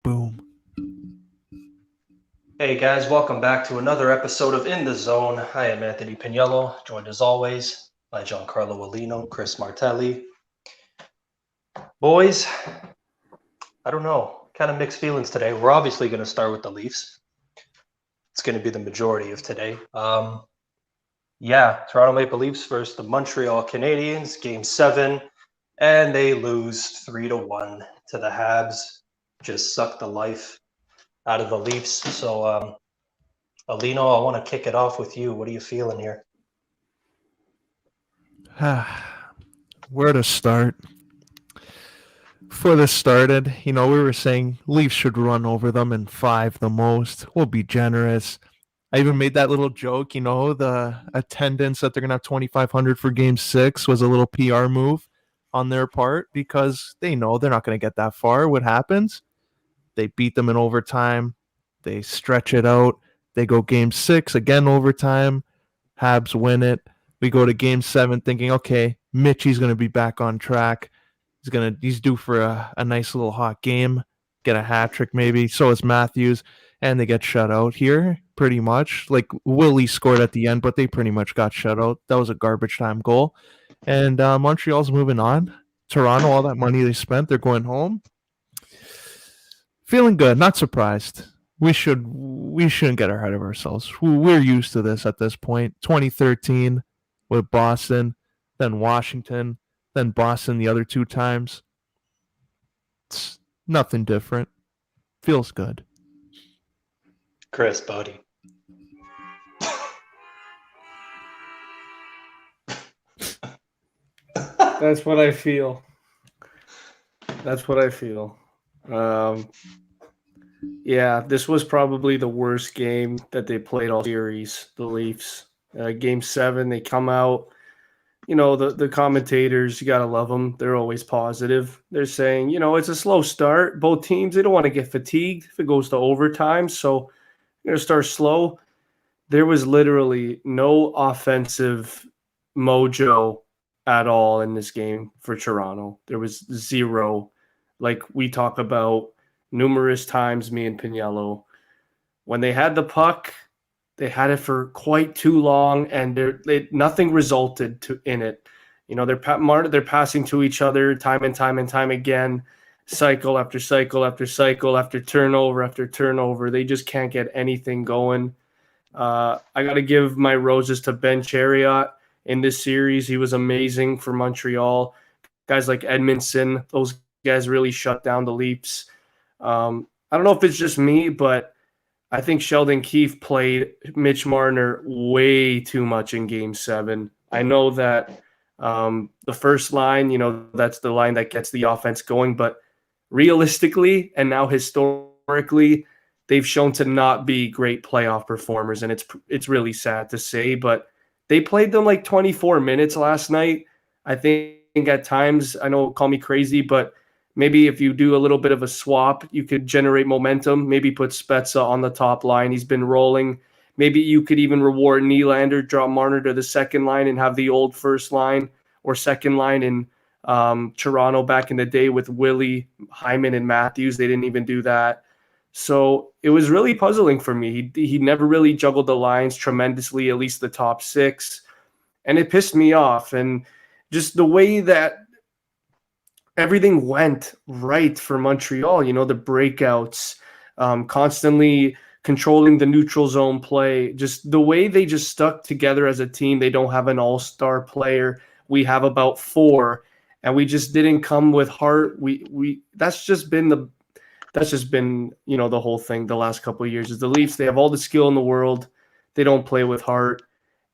Boom. Hey guys, welcome back to another episode of In the Zone. I am Anthony Pagniello, joined as always by Giancarlo Aulino, Chris Martelli. Boys, I don't know, kind of mixed feelings today. We're obviously going to start with the Leafs. It's going to be the majority of today. Toronto Maple Leafs versus the Montreal Canadiens, Game 7, and they lose 3-1 to the Habs. Just sucked the life out of the Leafs. So, Aulino, I want to kick it off with you. What are you feeling here? Where to start? Before this started, we were saying Leafs should run over them in 5 the most. We'll be generous. I even made that little joke, the attendance that they're going to have 2,500 for Game 6 was a little PR move on their part because they know they're not going to get that far. What happens? They beat them in overtime. They stretch it out. They go Game 6, again overtime. Habs win it. We go to Game 7 thinking, okay, Mitchie's going to be back on track. He's due for a nice little hot game, get a hat trick maybe. So is Matthews, and they get shut out here pretty much. Like Willie scored at the end, but they pretty much got shut out. That was a garbage time goal. And Montreal's moving on. Toronto, all that money they spent, they're going home. Feeling good, not surprised. We shouldn't get ahead of ourselves. We're used to this at this point. 2013 with Boston, then Washington, then Boston the other 2 times. It's nothing different. Feels good. Chris, buddy. That's what I feel. This was probably the worst game that they played all series, the Leafs. Game 7, they come out. The commentators, you got to love them. They're always positive. They're saying, it's a slow start. Both teams, they don't want to get fatigued if it goes to overtime. So you're going to start slow. There was literally no offensive mojo at all in this game for Toronto. There was zero. Like we talk about numerous times, me and Pagniello, when they had the puck, they had it for quite too long, and nothing resulted in it. They're passing to each other time and time again, cycle after cycle after cycle after turnover after turnover. They just can't get anything going. I got to give my roses to Ben Chariot in this series. He was amazing for Montreal. Guys like Edmondson, those guys really shut down the Leafs. I don't know if it's just me, but I think Sheldon Keefe played Mitch Marner way too much in Game 7. I know that the first line, that's the line that gets the offense going, but realistically and now historically, they've shown to not be great playoff performers, and it's really sad to say, but they played them like 24 minutes last night. I think at times, I know, call me crazy, but maybe if you do a little bit of a swap, you could generate momentum. Maybe put Spezza on the top line. He's been rolling. Maybe you could even reward Nylander, drop Marner to the second line and have the old first line or second line in Toronto back in the day with Willie, Hyman, and Matthews. They didn't even do that. So it was really puzzling for me. He never really juggled the lines tremendously, at least the top 6. And it pissed me off. And just the way that everything went right for Montreal, the breakouts, constantly controlling the neutral zone play, just the way they just stuck together as a team. They don't have an all-star player. We have about 4, and we just didn't come with heart. That's just been the whole thing the last couple of years is the Leafs. They have all the skill in the world. They don't play with heart.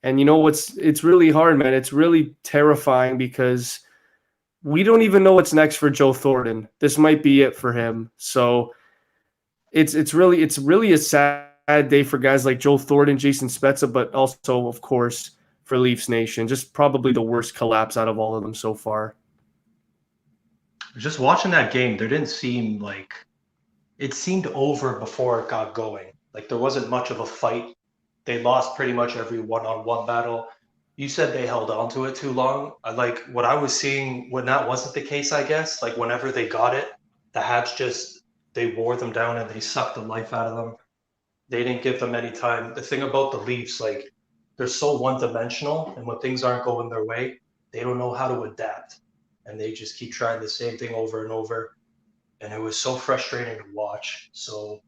And it's really hard, man. It's really terrifying because we don't even know what's next for Joe Thornton. This might be it for him. So it's really a sad day for guys like Joe Thornton, Jason Spezza, but also, of course, for Leafs Nation. Just probably the worst collapse out of all of them so far. Just watching that game, it seemed over before it got going. Like there wasn't much of a fight. They lost pretty much every one-on-one battle. You said they held on to it too long. Like what I was seeing when that wasn't the case, I guess, like whenever they got it, the Habs just they wore them down and they sucked the life out of them. They didn't give them any time. The thing about the Leafs, like, they're so one-dimensional, and when things aren't going their way, they don't know how to adapt, and they just keep trying the same thing over and over, and it was so frustrating to watch. So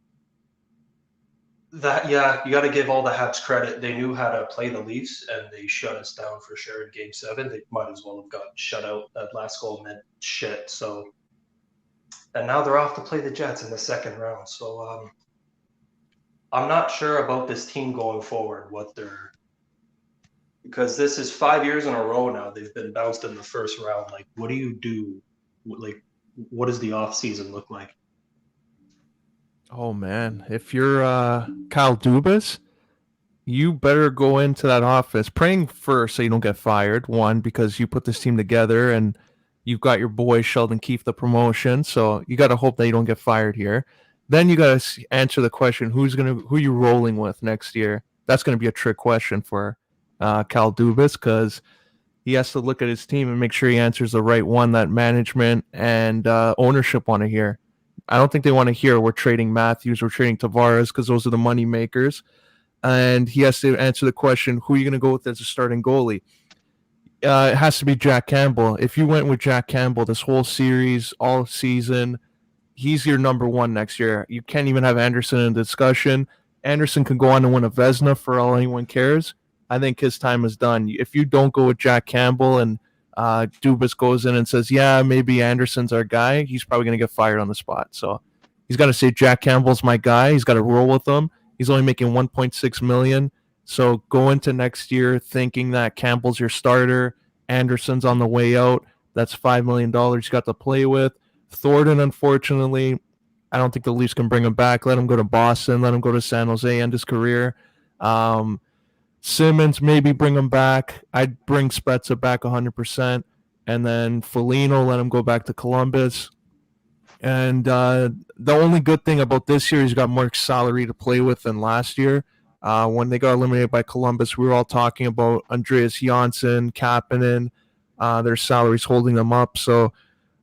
that, yeah, you got to give all the Habs credit. They knew how to play the Leafs, and they shut us down for sure in Game 7. They might as well have got shut out. That last goal meant shit. So, and now they're off to play the Jets in the second round. So I'm not sure about this team going forward, because this is 5 years in a row now they've been bounced in the first round. Like, what do you do? Like, what does the off season look like? Oh man, if you're Kyle Dubas, you better go into that office praying first so you don't get fired. One, because you put this team together and you've got your boy Sheldon Keefe the promotion, so you got to hope that you don't get fired here. Then you got to answer the question: who you rolling with next year? That's going to be a trick question for Kyle Dubas, because he has to look at his team and make sure he answers the right one that management and ownership want to hear. I don't think they want to hear we're trading Matthews, we're trading Tavares, because those are the money makers. And he has to answer the question: who are you going to go with as a starting goalie? It has to be Jack Campbell. If you went with Jack Campbell this whole series, all season, he's your number one next year. You can't even have Anderson in the discussion. Anderson can go on and win a Vezina for all anyone cares. I think his time is done. If you don't go with Jack Campbell and Dubas goes in and says, yeah, maybe Anderson's our guy, he's probably going to get fired on the spot. So he's got to say Jack Campbell's my guy. He's got to roll with him. He's only making $1.6 million. So go into next year thinking that Campbell's your starter. Anderson's on the way out. That's $5 million you got to play with. Thornton, unfortunately, I don't think the Leafs can bring him back. Let him go to Boston. Let him go to San Jose, end his career. Simmons, maybe bring him back. I'd bring Spezza back 100%. And then Foligno, let him go back to Columbus. And the only good thing about this year is you got more salary to play with than last year. When they got eliminated by Columbus, we were all talking about Andreas Janssen, Kapanen, their salaries holding them up. So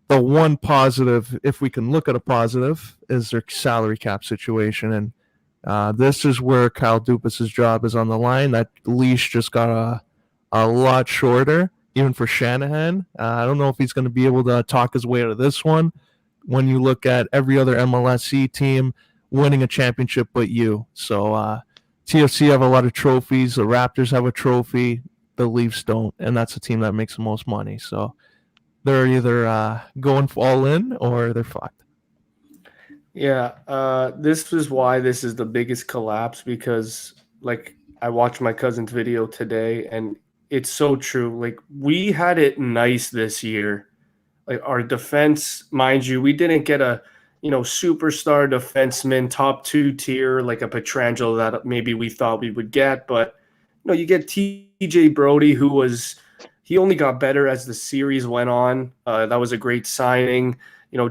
the one positive, if we can look at a positive, is their salary cap situation. And this is where Kyle Dubas' job is on the line. That leash just got a lot shorter, even for Shanahan. I don't know if he's going to be able to talk his way out of this one. When you look at every other MLSE team winning a championship but you. So TFC have a lot of trophies. The Raptors have a trophy. The Leafs don't. And that's the team that makes the most money. So they're either going all in or they're fucked. Yeah, this is why this is the biggest collapse, because, like, I watched my cousin's video today, and it's so true. Like, we had it nice this year. Like, our defense, mind you, we didn't get a, superstar defenseman, top 2 tier, like a Pietrangelo that maybe we thought we would get. But, you get TJ Brody, he only got better as the series went on. That was a great signing.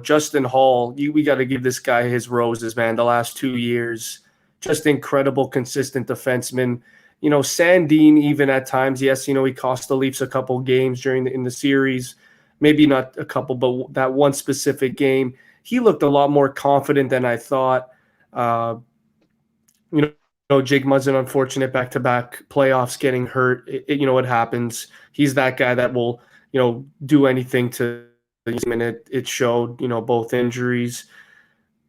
Justin Hall, we got to give this guy his roses, man. The last 2 years, just incredible, consistent defenseman. Sandin, even at times, yes, he cost the Leafs a couple games in the series. Maybe not a couple, but that one specific game, he looked a lot more confident than I thought. Jake Muzzin, unfortunate back-to-back playoffs, getting hurt. It happens. He's that guy that will, do anything to him, and it showed, both injuries.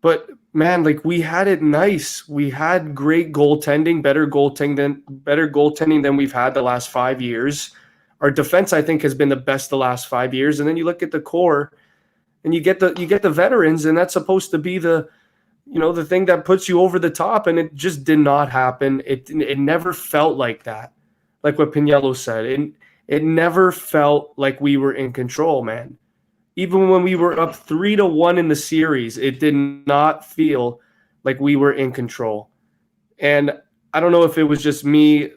But, man, like, we had it nice. We had great goaltending, better goaltending than we've had the last 5 years. Our defense, I think, has been the best the last 5 years. And then you look at the core, and you get the veterans, and that's supposed to be the thing that puts you over the top, and it just did not happen. It never felt like that. Like what Pagniello said, it never felt like we were in control, man. Even when we were up 3-1 in the series, it did not feel like we were in control. And I don't know if it was just me,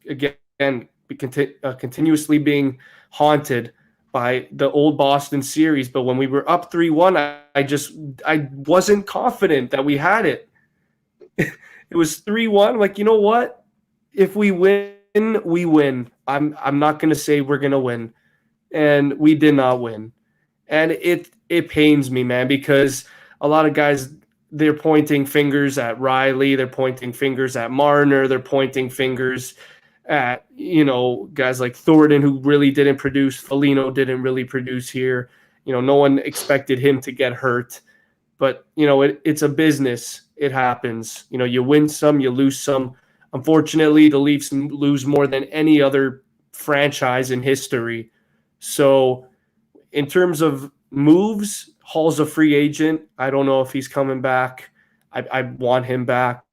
again, continuously being haunted by the old Boston series. But when we were up 3-1, I wasn't confident that we had it. It was 3-1. Like, you know what? If we win, we win. I'm not going to say we're going to win. And we did not win. And it pains me, man, because a lot of guys they're pointing fingers at Riley, they're pointing fingers at Marner, they're pointing fingers at, guys like Thornton, who really didn't produce. Aulino didn't really produce here. No one expected him to get hurt. But, it's a business. It happens. You win some, you lose some. Unfortunately, the Leafs lose more than any other franchise in history. So in terms of moves, Hall's a free agent. I don't know if he's coming back. I want him back.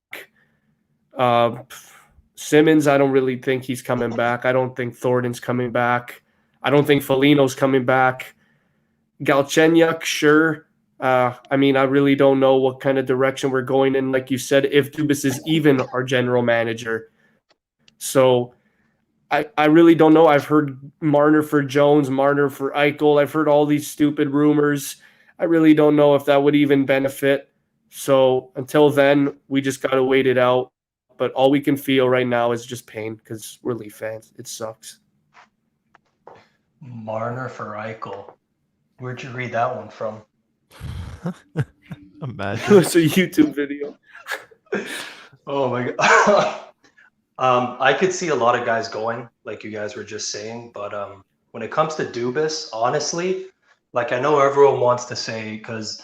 Simmons, I don't really think he's coming back. I don't think Thornton's coming back. I don't think Foligno's coming back. Galchenyuk, sure. I really don't know what kind of direction we're going in. Like you said, if Dubas is even our general manager. So I really don't know. I've heard Marner for Jones, Marner for Eichel. I've heard all these stupid rumors. I really don't know if that would even benefit. So until then, we just got to wait it out. But all we can feel right now is just pain because we're Leaf fans. It sucks. Marner for Eichel. Where'd you read that one from? Imagine. It's a YouTube video. Oh my god. I could see a lot of guys going, like you guys were just saying, but when it comes to Dubas, honestly, like I know everyone wants to say, because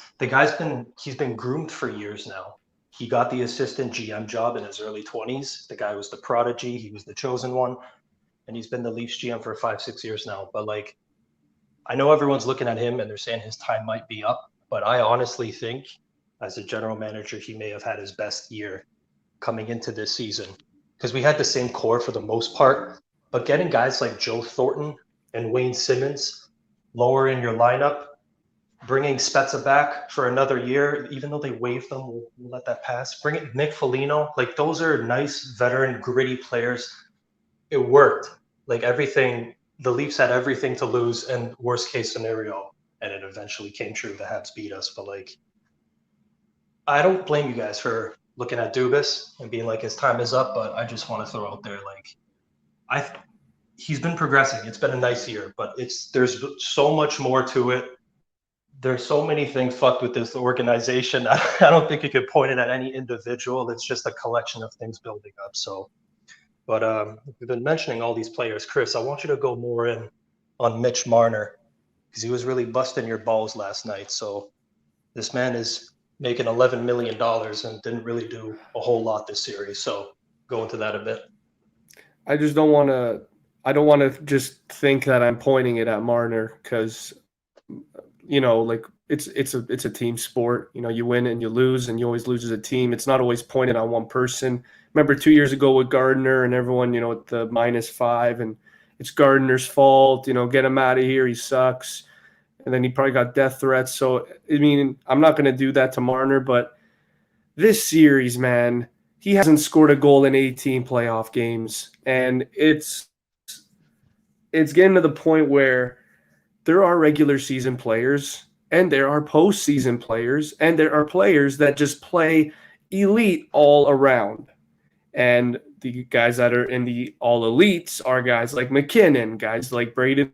he's been groomed for years now. He got the assistant GM job in his early 20s. The guy was the prodigy. He was the chosen one. And he's been the Leafs GM for 5-6 years now. But like, I know everyone's looking at him and they're saying his time might be up. But I honestly think as a general manager, he may have had his best year coming into this season. Because we had the same core for the most part. But getting guys like Joe Thornton and Wayne Simmons lower in your lineup, bringing Spezza back for another year, even though they waived them, we'll let that pass. Bring it Nick Foligno. Like, those are nice, veteran, gritty players. It worked. Like, everything, the Leafs had everything to lose, and worst case scenario, and it eventually came true. The Habs beat us. But, like, I don't blame you guys for looking at Dubas and being like, his time is up, but I just want to throw out there, like, he's been progressing. It's been a nice year, but there's so much more to it. There's so many things fucked with this organization. I don't think you could point it at any individual. It's just a collection of things building up. So, but we've been mentioning all these players. Chris, I want you to go more in on Mitch Marner because he was really busting your balls last night. So this man is making $11 million and didn't really do a whole lot this series. So go into that a bit. I don't want to just think that I'm pointing it at Marner because, like it's a team sport. You win and you lose, and you always lose as a team. It's not always pointed on one person. Remember 2 years ago with Gardner and everyone, at the -5, and it's Gardner's fault. Get him out of here. He sucks. And then he probably got death threats. So, I'm not going to do that to Marner, but this series, man, he hasn't scored a goal in 18 playoff games. And it's getting to the point where there are regular season players and there are postseason players and there are players that just play elite all around. And the guys that are in the all elites are guys like McKinnon, guys like Braden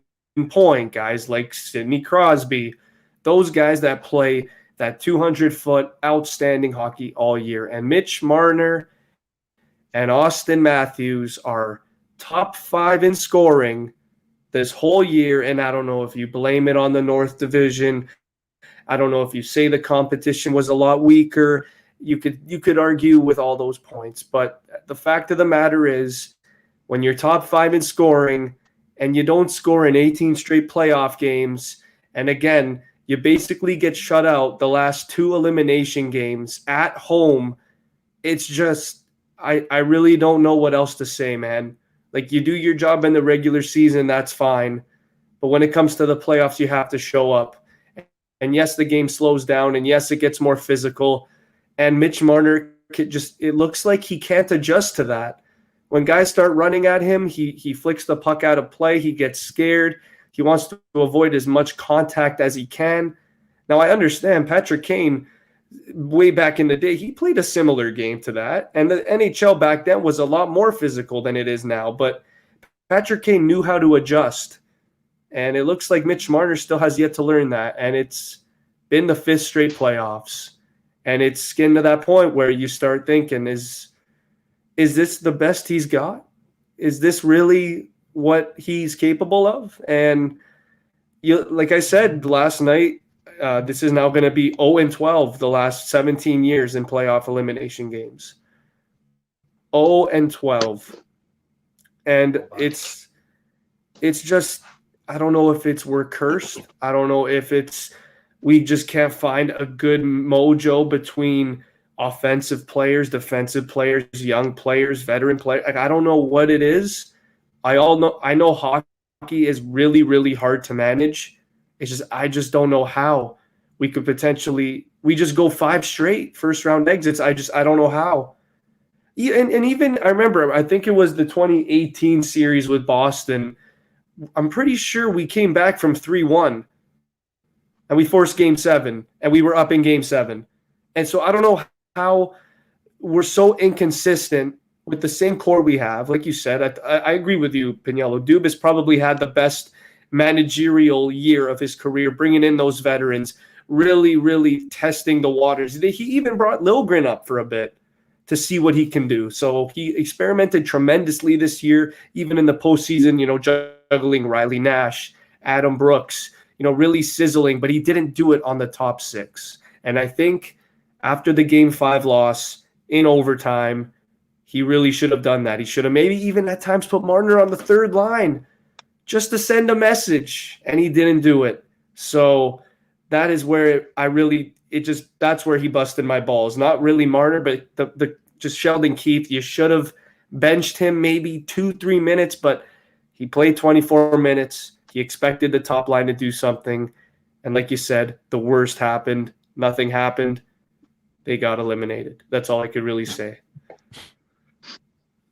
Point, guys like Sidney Crosby, those guys that play that 200-foot outstanding hockey all year. And Mitch Marner and Austin Matthews are top 5 in scoring this whole year. And I don't know if you blame it on the North Division. I don't know if you say the competition was a lot weaker. You could argue with all those points. But the fact of the matter is, when you're top 5 in scoring and you don't score in 18 straight playoff games, and again, you basically get shut out the last 2 elimination games at home, it's just, I really don't know what else to say, man. Like, you do your job in the regular season, that's fine. But when it comes to the playoffs, you have to show up. And yes, the game slows down, and yes, it gets more physical. And Mitch Marner, it looks like he can't adjust to that. When guys start running at him, he flicks the puck out of play. He gets scared. He wants to avoid as much contact as he can. Now, I understand Patrick Kane, way back in the day, he played a similar game to that. And the NHL back then was a lot more physical than it is now. But Patrick Kane knew how to adjust. And it looks like Mitch Marner still has yet to learn that. And it's been the 5th straight playoffs. And it's getting to that point where you start thinking, is this the best he's got? Is this really what he's capable of? And like I said last night, this is now going to be 0-12 the last 17 years in playoff elimination games. 0-12. And it's just, I don't know if we're cursed. I don't know if we just can't find a good mojo between offensive players, defensive players, young players, veteran players. Like, I don't know what it is. I know hockey is really, really hard to manage. It's just, I just don't know how we could we just go 5 straight first round exits. I don't know how. And even, I remember, I think it was the 2018 series with Boston. I'm pretty sure we came back from 3-1 and we forced game 7 and we were up in game 7. And so I don't know how we're so inconsistent with the same core we have. Like you said, I agree with you, Pagniello. Dubas probably had the best managerial year of his career, bringing in those veterans, really, really testing the waters. He even brought Liljegren up for a bit to see what he can do. So he experimented tremendously this year, even in the postseason, juggling Riley Nash, Adam Brooks, really sizzling, but he didn't do it on the top 6. And I think after the game 5 loss in overtime, he really should have done that. He should have maybe even at times put Marner on the 3rd line just to send a message, and he didn't do it. So that is where that's where he busted my balls. Not really Marner, but the just Sheldon Keefe. You should have benched him maybe 2-3 minutes, but he played 24 minutes. He expected the top line to do something. And like you said, the worst happened. Nothing happened. They got eliminated. That's all I could really say.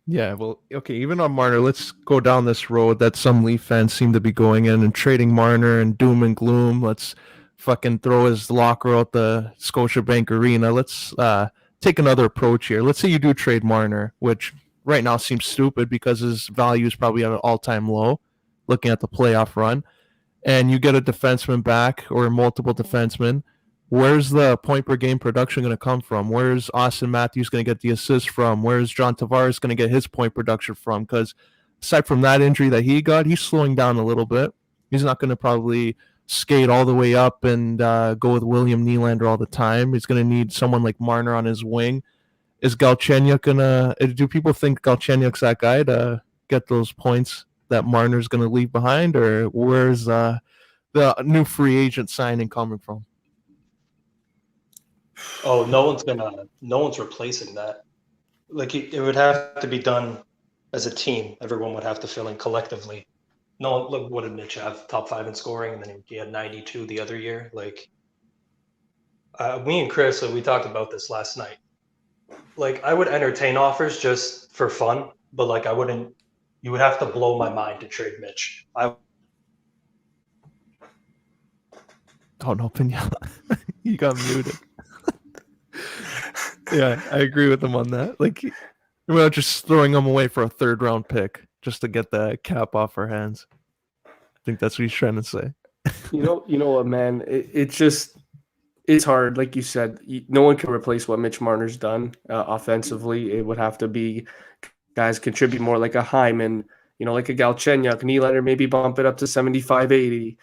Yeah, well, okay, even on Marner, let's go down this road that some Leaf fans seem to be going in and trading Marner and doom and gloom. Let's fucking throw his locker out the Scotiabank Arena. Let's take another approach here. Let's say you do trade Marner, which right now seems stupid because his value is probably at an all-time low, looking at the playoff run, and you get a defenseman back or multiple defensemen. Where's the point per game production going to come from? Where's Austin Matthews going to get the assist from? Where's John Tavares going to get his point production from? Because aside from that injury that he got, he's slowing down a little bit. He's not going to probably skate all the way up and go with William Nylander all the time. He's going to need someone like Marner on his wing. Is Galchenyuk going to – do people think Galchenyuk's that guy to get those points that Marner's going to leave behind? Or where's the new free agent signing coming from? Oh, no one's replacing that. Like, it would have to be done as a team. Everyone would have to fill in collectively. No one, look, what did Mitch have? Top 5 in scoring, and then he had 92 the other year. Like, me and Chris, we talked about this last night. Like, I would entertain offers just for fun, but like, you would have to blow my mind to trade Mitch. Oh no, Pagniello. You got muted. Yeah, I agree with him on that. Like, we're not just throwing him away for a 3rd round pick just to get the cap off our hands. I think that's what he's trying to say. You know what, man? It's hard. Like you said, no one can replace what Mitch Marner's done offensively. It would have to be guys contribute more, like a Hyman, like a Galchenyuk, Nylander, maybe bump it up to 75, 80.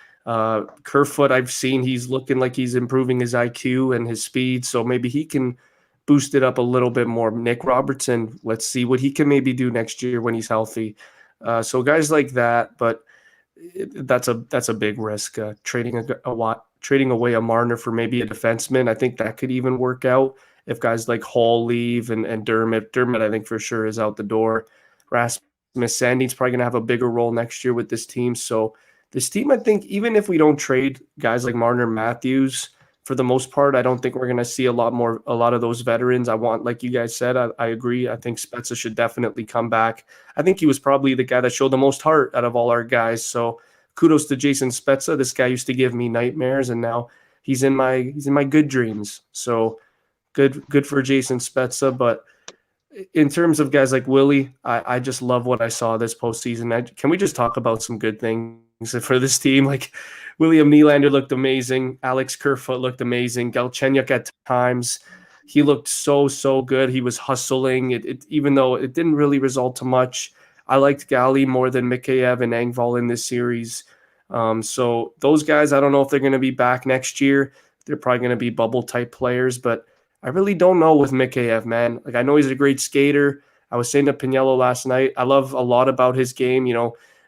Kerfoot, I've seen he's looking like he's improving his IQ and his speed, so maybe he can boost it up a little bit more. Nick Robertson, let's see what he can maybe do next year when he's healthy. So guys like that, but that's a big risk. Trading away a Marner for maybe a defenseman, I think that could even work out if guys like Hall leave and Dermott. Dermott, I think for sure is out the door. Rasmus Sandin's probably going to have a bigger role next year with this team. So this team, I think, even if we don't trade guys like Marner, Matthews, for the most part, I don't think we're going to see a lot of those veterans. I want, like you guys said, I agree. I think Spezza should definitely come back. I think he was probably the guy that showed the most heart out of all our guys. So kudos to Jason Spezza. This guy used to give me nightmares, and now he's in my good dreams. So good for Jason Spezza. But in terms of guys like Willie, I just love what I saw this postseason. Can we just talk about some good things for this team? Like, William Nylander looked amazing. Alex Kerfoot looked amazing. Galchenyuk at times. he looked so good. He was hustling. Even though it didn't really result to much. I liked Gali more than Mikheyev and Engvall in this series. So those guys, I don't know if they're going to be back next year. They're probably going to be bubble type players, but I really don't know with Mikheyev, man. Like, I know he's a great skater. I was saying to Pagniello last night, I love a lot about his game,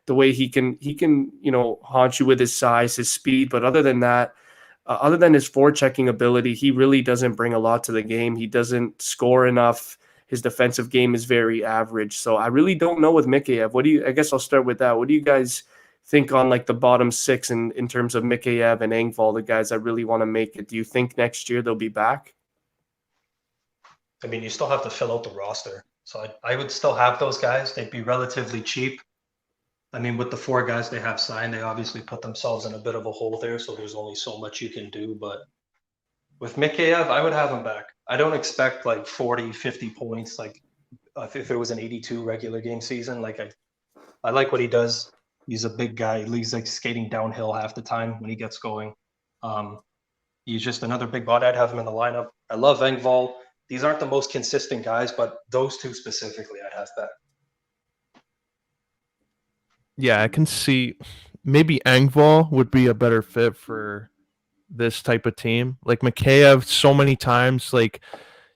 the way he can, haunt you with his size, his speed. But other than that, other than his forechecking ability, he really doesn't bring a lot to the game. He doesn't score enough. His defensive game is very average. So I really don't know with Mikheyev. I guess I'll start with that. What do you guys think on like the bottom six in terms of Mikheyev and Engvall, the guys that really want to make it? Do you think next year they'll be back? I mean, you still have to fill out the roster. So I would still have those guys. They'd be relatively cheap. I mean, with the 4 guys they have signed, they obviously put themselves in a bit of a hole there. So there's only so much you can do. But with Mikheyev, I would have him back. I don't expect like 40, 50 points. Like if it was an 82 regular game season, like I like what he does. He's a big guy. He's like skating downhill half the time when he gets going. He's just another big body. I'd have him in the lineup. I love Engvall. These aren't the most consistent guys, but those 2 specifically I'd have back. Yeah, I can see maybe Engvall would be a better fit for this type of team. Like Mikheyev, so many times, like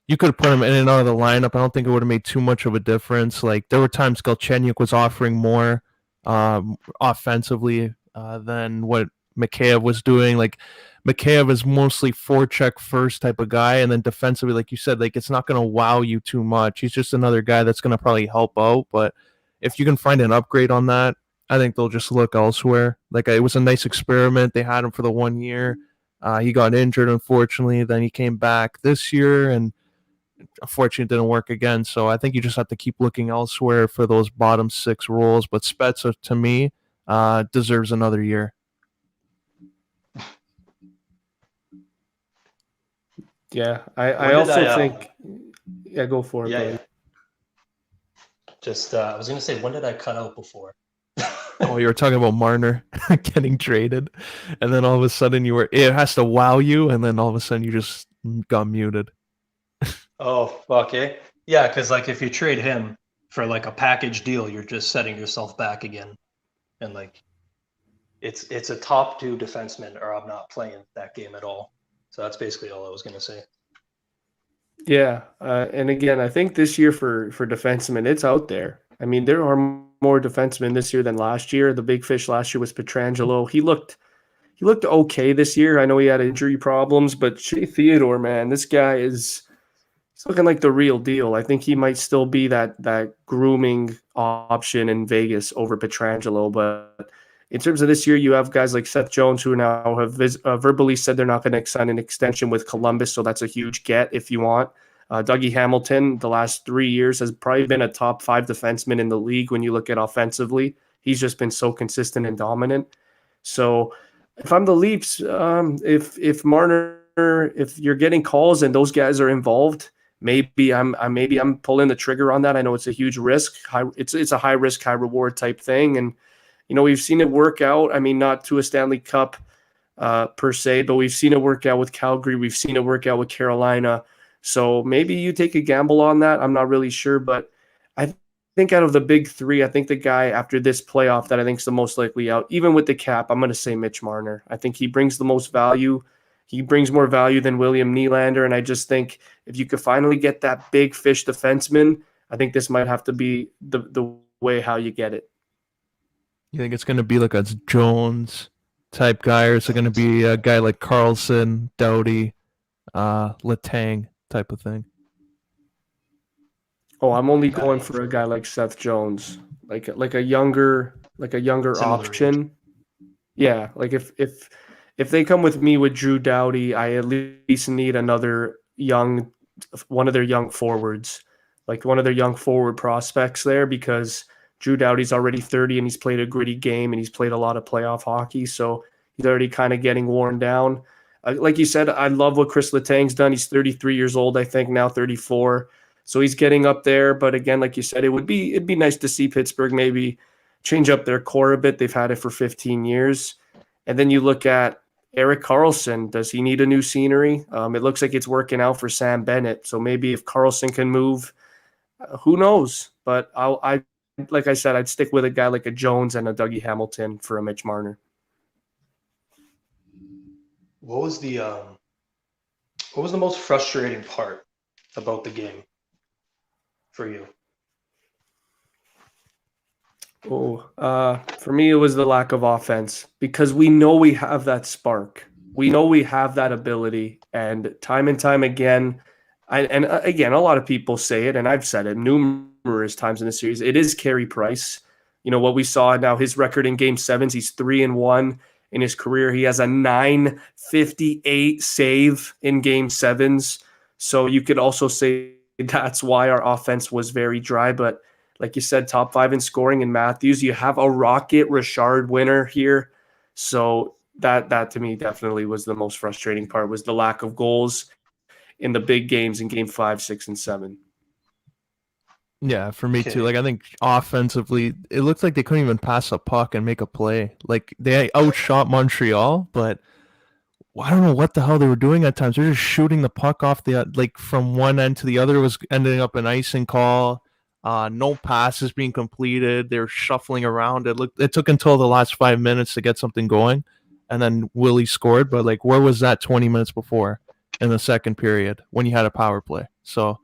you could have put him in and out of the lineup. I don't think it would have made too much of a difference. Like there were times Galchenyuk was offering more offensively than what Mikheyev was doing. Like Mikheyev is mostly forecheck first type of guy, and then defensively, like you said, like it's not going to wow you too much. He's just another guy that's going to probably help out. But if you can find an upgrade on that, I think they'll just look elsewhere. Like it was a nice experiment. They had him for the 1 year. He got injured, unfortunately. Then he came back this year, and unfortunately it didn't work again. So I think you just have to keep looking elsewhere for those bottom 6 roles. But Spezza, to me, deserves another year. Yeah, I also think. Yeah, go for it. Yeah. Just I was going to say, when did I cut out before? Oh, you were talking about Marner getting traded, and then all of a sudden it has to wow you, and then all of a sudden you just got muted. Oh, okay. Yeah, because like if you trade him for like a package deal, you're just setting yourself back again. And like it's a top 2 defenseman, or I'm not playing that game at all. So that's basically all I was going to say. Yeah, and again, I think this year for defensemen, it's out there. I mean, there are more defensemen this year than last year. The big fish last year was Pietrangelo. He looked okay this year. I know he had injury problems, but Shea Theodore, man, this guy he's looking like the real deal. I think he might still be that grooming option in Vegas over Pietrangelo. But in terms of this year, you have guys like Seth Jones who now have verbally said they're not going to sign an extension with Columbus, so that's a huge get if you want. Dougie Hamilton, the last 3 years, has probably been a top 5 defenseman in the league when you look at offensively. He's just been so consistent and dominant. So if I'm the Leafs, if Marner, if you're getting calls and those guys are involved, maybe I'm pulling the trigger on that. I know it's a huge risk. It's a high risk, high reward type thing, and we've seen it work out. I mean, not to a Stanley Cup per se, but we've seen it work out with Calgary. We've seen it work out with Carolina. So maybe you take a gamble on that. I'm not really sure, but I think out of the big 3, I think the guy after this playoff that I think is the most likely out, even with the cap, I'm going to say Mitch Marner. I think he brings the most value. He brings more value than William Nylander, and I just think if you could finally get that big fish defenseman, I think this might have to be the way how you get it. You think it's going to be like a Jones type guy, or is it going to be a guy like Carlson, Doughty, Letang type of thing? Oh, I'm only going for a guy like Seth Jones, like a younger option. Yeah, like if they come with me with Drew Doughty, I at least need one of their young forwards, like one of their young forward prospects there, because Drew Doughty's already 30 and he's played a gritty game and he's played a lot of playoff hockey, so he's already kind of getting worn down. Like you said, I love what Chris Letang's done. He's 33 years old, I think, now 34. So he's getting up there. But again, like you said, it'd be nice to see Pittsburgh maybe change up their core a bit. They've had it for 15 years. And then you look at Erik Karlsson, does he need a new scenery? It looks like it's working out for Sam Bennett. So maybe if Karlsson can move, who knows? But like I said, I'd stick with a guy like a Jones and a Dougie Hamilton for a Mitch Marner. What was the most frustrating part about the game for you? For me, it was the lack of offense, because we know we have that spark. We know we have that ability, and time again, again, a lot of people say it, and I've said it numerous times in the series. It is Carey Price. You know what we saw now. His record in Game 7s, he's 3-1 in his career. He has a 958 save in Game 7s. So you could also say that's why our offense was very dry, but. Like you said, top 5 in scoring in Matthews. You have a Rocket Richard winner here. So that to me definitely was the most frustrating part, was the lack of goals in the big games in Game 5, 6, and 7. Yeah, for me too. Like, I think offensively, it looked like they couldn't even pass a puck and make a play. Like, they outshot Montreal, but I don't know what the hell they were doing at times. They're just shooting the puck off from one end to the other. It was ending up an icing call. No passes being completed. They're shuffling around. It took until the last 5 minutes to get something going, and then Willie scored. But like, where was that 20 minutes before in the second period when you had a power play? So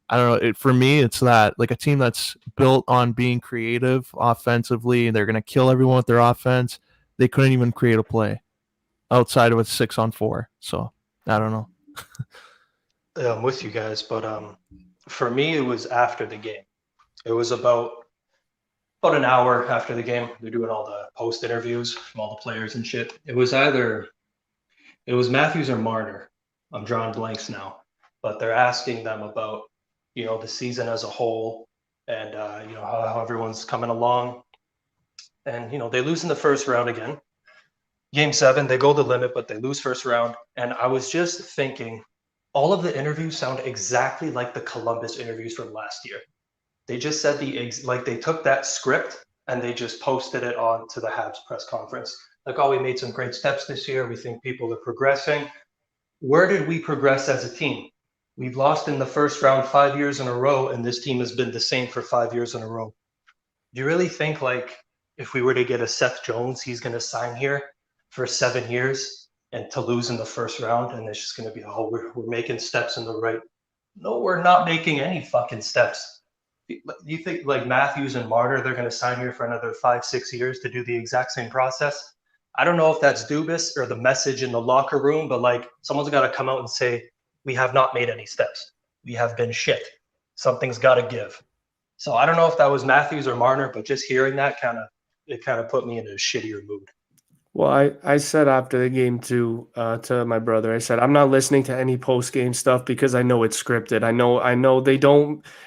I don't know. For me, it's that, like, a team that's built on being creative offensively, and they're going to kill everyone with their offense. They couldn't even create a play outside of a 6-on-4. So I don't know. I'm with you guys, but for me, it was after the game. It was about an hour after the game. They're doing all the post interviews from all the players and shit. It was Matthews or Marner. I'm drawing blanks now, but they're asking them about, the season as a whole, and how everyone's coming along. And they lose in the first round again. Game 7, they go the limit, but they lose first round. And I was just thinking, all of the interviews sound exactly like the Columbus interviews from last year. They just said they took that script and they just posted it on to the Habs press conference. Like, oh, we made some great steps this year. We think people are progressing. Where did we progress as a team? We've lost in the first round 5 years in a row, and this team has been the same for 5 years in a row. Do you really think, like, if we were to get a Seth Jones, he's going to sign here for 7 years and to lose in the first round, and it's just going to be, oh, we're making steps in the right? No, we're not making any fucking steps. You think, like, Matthews and Marner, they're going to sign here for another 5-6 years to do the exact same process? I don't know if that's Dubas or the message in the locker room, but like, someone's got to come out and say, we have not made any steps. We have been shit. Something's got to give. So I don't know if that was Matthews or Marner, but just hearing that kind of put me in a shittier mood. Well, I said after the game to my brother, I said, I'm not listening to any post-game stuff because I know it's scripted. I know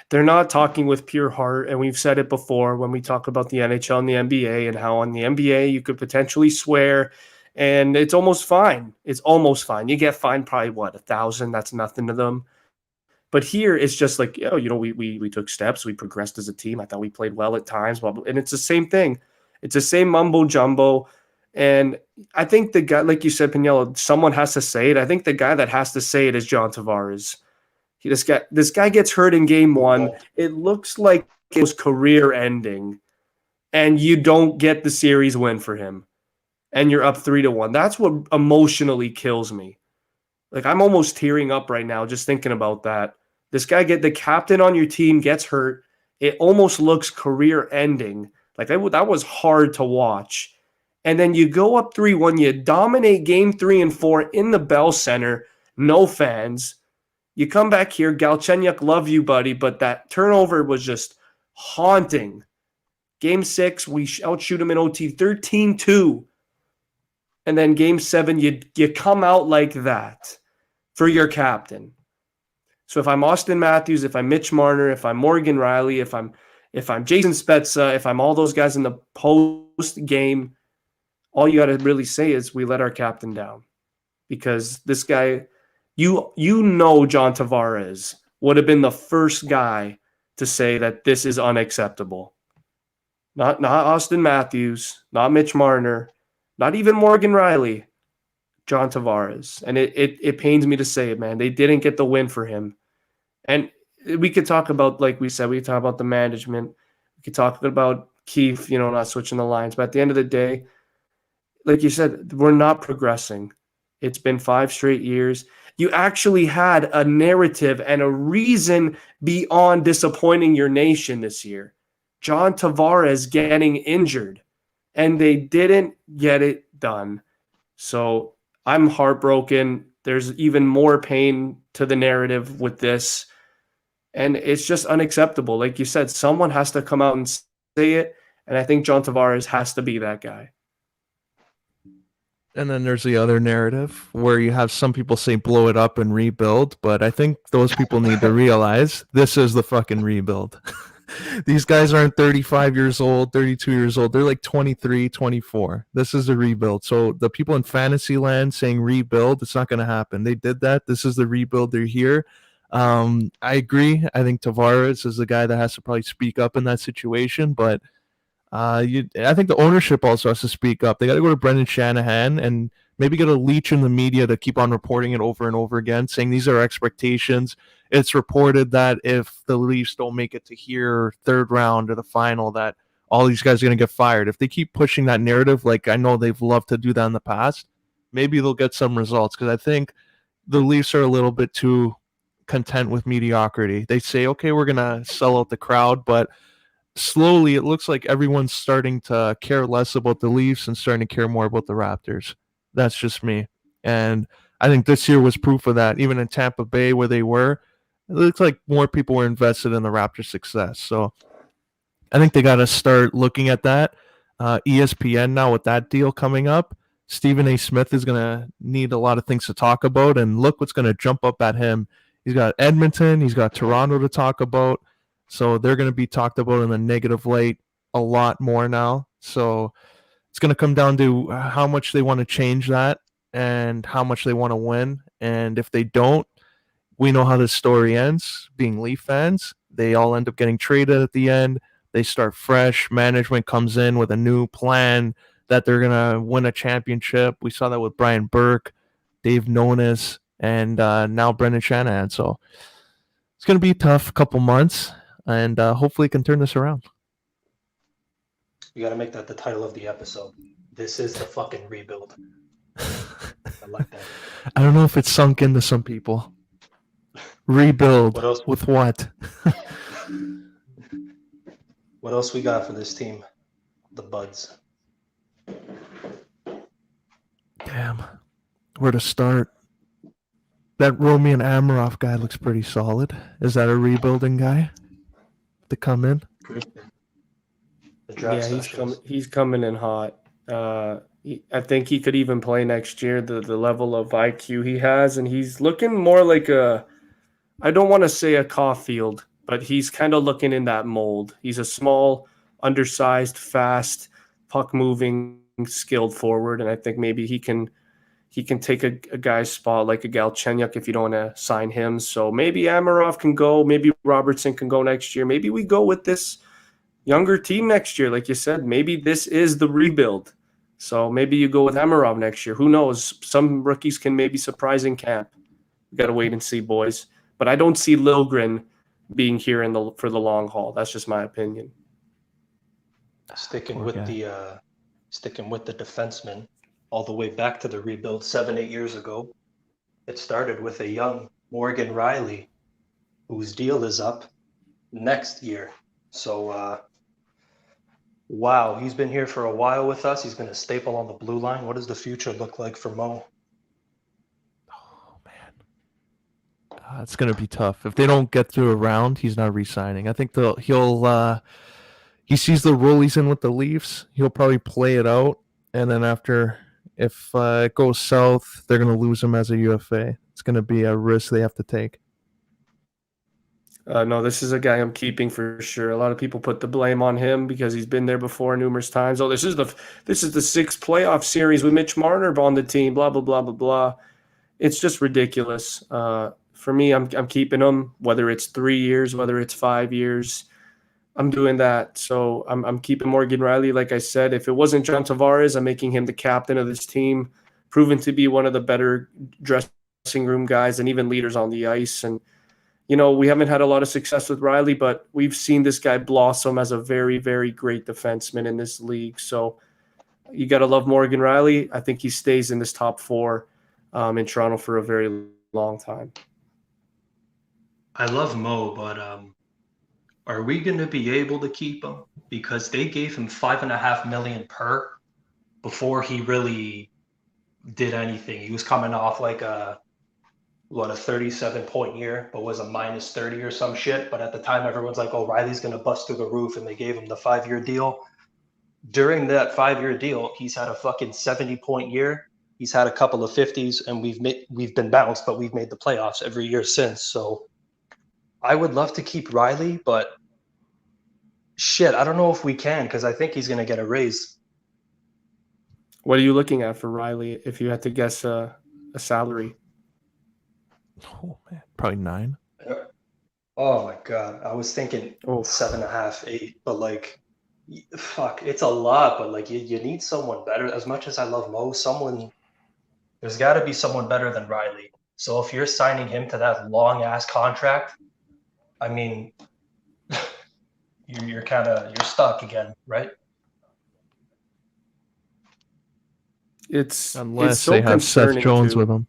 they're not talking with pure heart. And we've said it before when we talk about the NHL and the NBA, and how on the NBA you could potentially swear and it's almost fine. It's almost fine. You get fined probably $1,000. That's nothing to them. But here it's just like, we took steps. We progressed as a team. I thought we played well at times. And it's the same thing. It's the same mumbo jumbo. And I think the guy, like you said, Pagniello, someone has to say it. I think the guy that has to say it is John Tavares. This guy gets hurt in game 1. It looks like it was career ending, and you don't get the series win for him, and you're up 3-1. That's what emotionally kills me. Like, I'm almost tearing up right now just thinking about that. This guy, the captain on your team, gets hurt. It almost looks career ending. Like, that was hard to watch. And then you go up 3-1, you dominate game 3 and 4 in the Bell Center, no fans. You come back here, Galchenyuk, love you, buddy, but that turnover was just haunting. Game 6, we outshoot him in OT 13-2. And then game 7, you come out like that for your captain. So if I'm Austin Matthews, if I'm Mitch Marner, if I'm Morgan Rielly, if I'm Jason Spezza, if I'm all those guys in the post game, all you got to really say is we let our captain down, because this guy, John Tavares would have been the first guy to say that this is unacceptable. Not Austin Matthews, not Mitch Marner, not even Morgan Rielly. John Tavares. And it pains me to say it, man. They didn't get the win for him. And we could talk about, like we said, we could talk about the management. We could talk about Keefe, not switching the lines. But at the end of the day, like you said, we're not progressing. It's been 5 straight years. You actually had a narrative and a reason beyond disappointing your nation this year. John Tavares getting injured, and they didn't get it done. So I'm heartbroken. There's even more pain to the narrative with this. And it's just unacceptable. Like you said, someone has to come out and say it. And I think John Tavares has to be that guy. And then there's the other narrative where you have some people say blow it up and rebuild, but I think those people need to realize this is the fucking rebuild. These guys aren't 35 years old, 32 years old. They're like 23, 24. This is a rebuild. So the people in fantasy land saying rebuild, it's not going to happen. They did that. This is the rebuild. They're here. I agree. I think Tavares is the guy that has to probably speak up in that situation, but I think the ownership also has to speak up. They got to go to Brendan Shanahan and maybe get a leech in the media to keep on reporting it over and over again, saying these are expectations. It's reported that if the Leafs don't make it to here, third round or the final, that all these guys are going to get fired. If they keep pushing that narrative, like I know they've loved to do that in the past, maybe they'll get some results, because I think the Leafs are a little bit too content with mediocrity. They say, okay, we're going to sell out the crowd, but slowly it looks like everyone's starting to care less about the Leafs and starting to care more about the Raptors. That's just me. And I think this year was proof of that. Even in Tampa Bay, where they were, it looks like more people were invested in the Raptors' success. So I think they got to start looking at that. ESPN now, with that deal coming up, Stephen A. Smith is going to need a lot of things to talk about. And look what's going to jump up at him. He's got Edmonton. He's got Toronto to talk about. So they're going to be talked about in a negative light a lot more now. So it's going to come down to how much they want to change that and how much they want to win. And if they don't, we know how this story ends. Being Leaf fans, they all end up getting traded at the end. They start fresh. Management comes in with a new plan that they're going to win a championship. We saw that with Brian Burke, Dave Nonis, and now Brendan Shanahan. So it's going to be a tough couple months. And hopefully can turn this around. You got to make that the title of the episode. This is the fucking rebuild. I like that. I don't know if it's sunk into some people. Rebuild What else? with what? What else we got for this team? The Buds. Damn. Where to start? That Romian Amarov guy looks pretty solid. Is that a rebuilding guy to come in? The draft he's coming in hot. I think he could even play next year. The level of IQ he has, and he's looking more like I don't want to say a Caulfield, but he's kind of looking in that mold. He's a small, undersized, fast, puck-moving, skilled forward, and I think maybe he can take a guy's spot like a Galchenyuk if you don't want to sign him. So maybe Amarov can go. Maybe Robertson can go next year. Maybe we go with this younger team next year. Like you said, maybe this is the rebuild. So maybe you go with Amarov next year. Who knows? Some rookies can maybe surprise in camp. We got to wait and see, boys. But I don't see Liljegren being here for the long haul. That's just my opinion. Sticking with the defenseman. All the way back to the rebuild 7-8 years ago. It started with a young Morgan Riley, whose deal is up next year. So, wow, he's been here for a while with us. He's been a staple on the blue line. What does the future look like for Mo? Oh, man. It's going to be tough. If they don't get through a round, he's not re-signing. I think he sees the role he's in with the Leafs. He'll probably play it out. And then after... if it goes south, they're going to lose him as a UFA. It's going to be a risk they have to take. No, this is a guy I'm keeping for sure. A lot of people put the blame on him because he's been there before numerous times. Oh, this is the 6th playoff series with Mitch Marner on the team. Blah blah blah blah blah. It's just ridiculous. For me, I'm keeping him. Whether it's 3 years, whether it's 5 years, I'm doing that. So I'm keeping Morgan Riley. Like I said, if it wasn't John Tavares, I'm making him the captain of this team. proven to be one of the better dressing room guys and even leaders on the ice. And, you know, we haven't had a lot of success with Riley, but we've seen this guy blossom as a very, very great defenseman in this league. So you got to love Morgan Riley. I think he stays in this top 4 in Toronto for a very long time. I love Mo, but are we going to be able to keep him? Because they gave him $5.5 million per before he really did anything. He was coming off like a 37-point year, but was a minus 30 or some shit. But at the time, everyone's like, oh, Riley's going to bust through the roof, and they gave him the 5-year deal. During that 5-year deal, he's had a fucking 70-point year. He's had a couple of 50s, and we've been bounced, but we've made the playoffs every year since. So I would love to keep Riley, but shit, I don't know if we can, because I think he's going to get a raise. What are you looking at for Riley if you had to guess a salary? Oh man, probably 9. Oh my god, I was thinking 7.5, 8, but like, fuck, it's a lot. But like, you need someone better. As much as I love Mo, there's got to be someone better than Riley. So if you're signing him to that long ass contract, I mean, you're stuck again, right? Unless so they have Seth Jones with them.